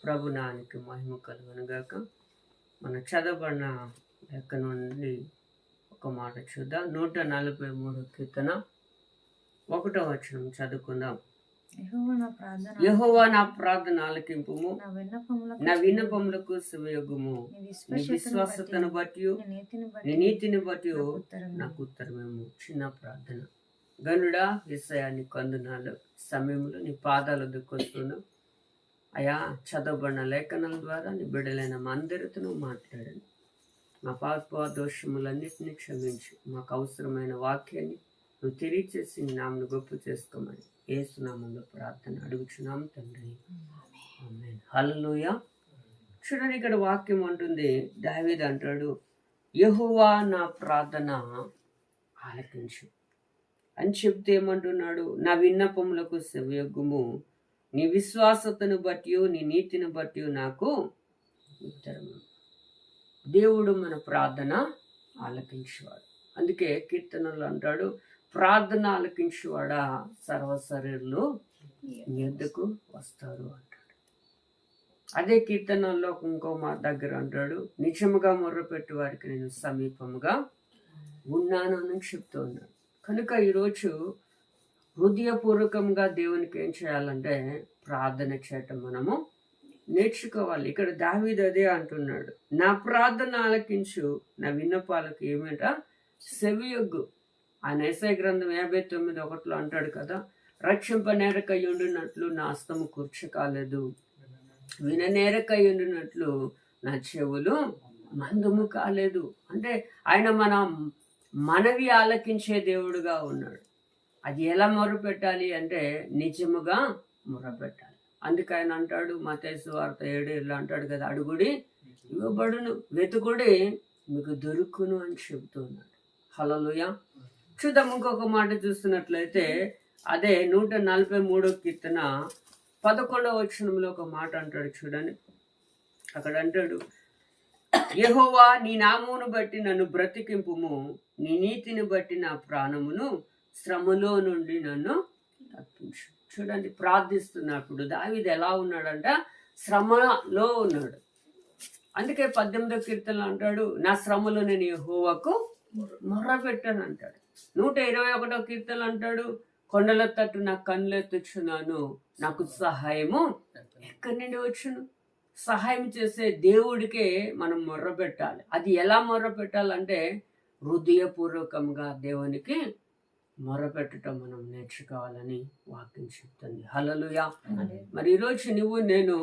ప్రభునానికి మహిమ కలుగును గాక. మన చదవబడిన లెక్క నుండి ఒక మాట చూద్దాం. 143 కీర్తన 1వ వచనం చదువుకుందాం. యెహోవా నా ప్రార్థన ఆలకింపుము, నా విన్నపములకు సెవియొగ్గుము. నీ విశ్వాసతను బట్టి నీ నీతిని బట్టి నాకు ఉత్తరమేమో. చిన్న ప్రార్థన. గనుడా యేసయ్యా నీకు వందనాలు. సమయంలో నీ పాదాల దుఃఖొస్తున్నాం అయా. చదవబడిన లేఖనాల ద్వారా నీ బిడ్డలైన మా అందరితో మాట్లాడండి. మా పాప దోషములన్నిటినీ క్షమించు. మాకు అవసరమైన వాక్యాన్ని నువ్వు తెలియచేసి నీ నామను గొప్ప చేసుకోమని యేసు నామములో ప్రార్థన అడుగుచున్నాం తండ్రి, ఆమేన్. హల్లెలూయా. చూడండి, ఇక్కడ వాక్యం అంటుంది, దావీదు అంటాడు, యెహోవా నా ప్రార్థన ఆలకించు అని చెప్తే ఏమంటున్నాడు, నా విన్నపములకు సెవియొగ్గుము, నీ విశ్వాసతను బట్టి నీ నీతిని బట్టి నాకు ఉత్తరము. దేవుడు మన ప్రార్థన ఆలకించేవాడు. అందుకే కీర్తనలు అంటాడు, ప్రార్థన ఆలకించేవాడా సర్వశరీరులు నీ యొద్దకు వస్తారు అంటాడు. అదే కీర్తనల్లో ఇంకో మా దగ్గర అంటాడు, నిజముగా మొర్రపెట్టు వారికి నేను సమీపముగా ఉన్నాను అని చెప్తూ ఉన్నాడు. కనుక ఈరోజు హృదయపూర్వకంగా దేవునికి ఏం చేయాలంటే ప్రార్థన చేయటం మనము నేర్చుకోవాలి. ఇక్కడ దావీదు అదే అంటున్నాడు, నా ప్రార్థన ఆలకించు, నా విన్నపాలకు ఏమిట సెవియొగ్గు. ఆయన యెషయా గ్రంథం 59:1 అంటాడు కదా, రక్షింపనేరకయ్యుండినట్లు నా హస్తము కూర్చకాలేదు, విననేరకయ్యుండినట్లు నా చెవులు మందము కాలేదు. అంటే ఆయన మన మనవి ఆలకించే దేవుడుగా ఉన్నాడు. అది ఎలా మొరపెట్టాలి అంటే నిజముగా మొరపెట్టాలి. అందుకే ఆయన అంటాడు, మత్తయి సువార్త 7:7 అంటాడు కదా, అడుగుడి ఇవ్వబడును, వెతుకుడి మీకు దొరుకును అని చెబుతూ ఉన్నాడు. హల్లెలూయా. చూద్దాం, ఇంకొక మాట చూస్తున్నట్లయితే అదే 143 కీర్తన 11వ వచనంలో ఒక మాట అంటాడు. చూడండి, అక్కడ అంటాడు, యెహోవా నీ నామమును బట్టి నన్ను బ్రతికింపుము, నీ నీతిని బట్టి నా ప్రాణమును శ్రమలో నుండి నన్ను తప్పించు. చూడండి, ప్రార్థిస్తున్నప్పుడు దావీదు ఎలా ఉన్నాడంట, శ్రమలో ఉన్నాడు. అందుకే 18వ కీర్తనలో అంటాడు, నా శ్రమలో నేను యెహోవాకు మొర్రపెట్టాను అంటాడు. 121వ కీర్తనలో అంటాడు, కొండల తట్టు నా కన్నులెత్తుచున్నాను, నాకు సహాయము ఎక్కడి నుండి వచ్చును. సహాయం చేసే దేవుడికే మనం మొర్రపెట్టాలి. అది ఎలా మొర్రపెట్టాలంటే హృదయపూర్వకంగా దేవునికి మొరపెట్టడం మనం నేర్చుకోవాలని వాక్యం చెప్తుంది. హల్లెలూయా. మరి ఈరోజు నువ్వు నేను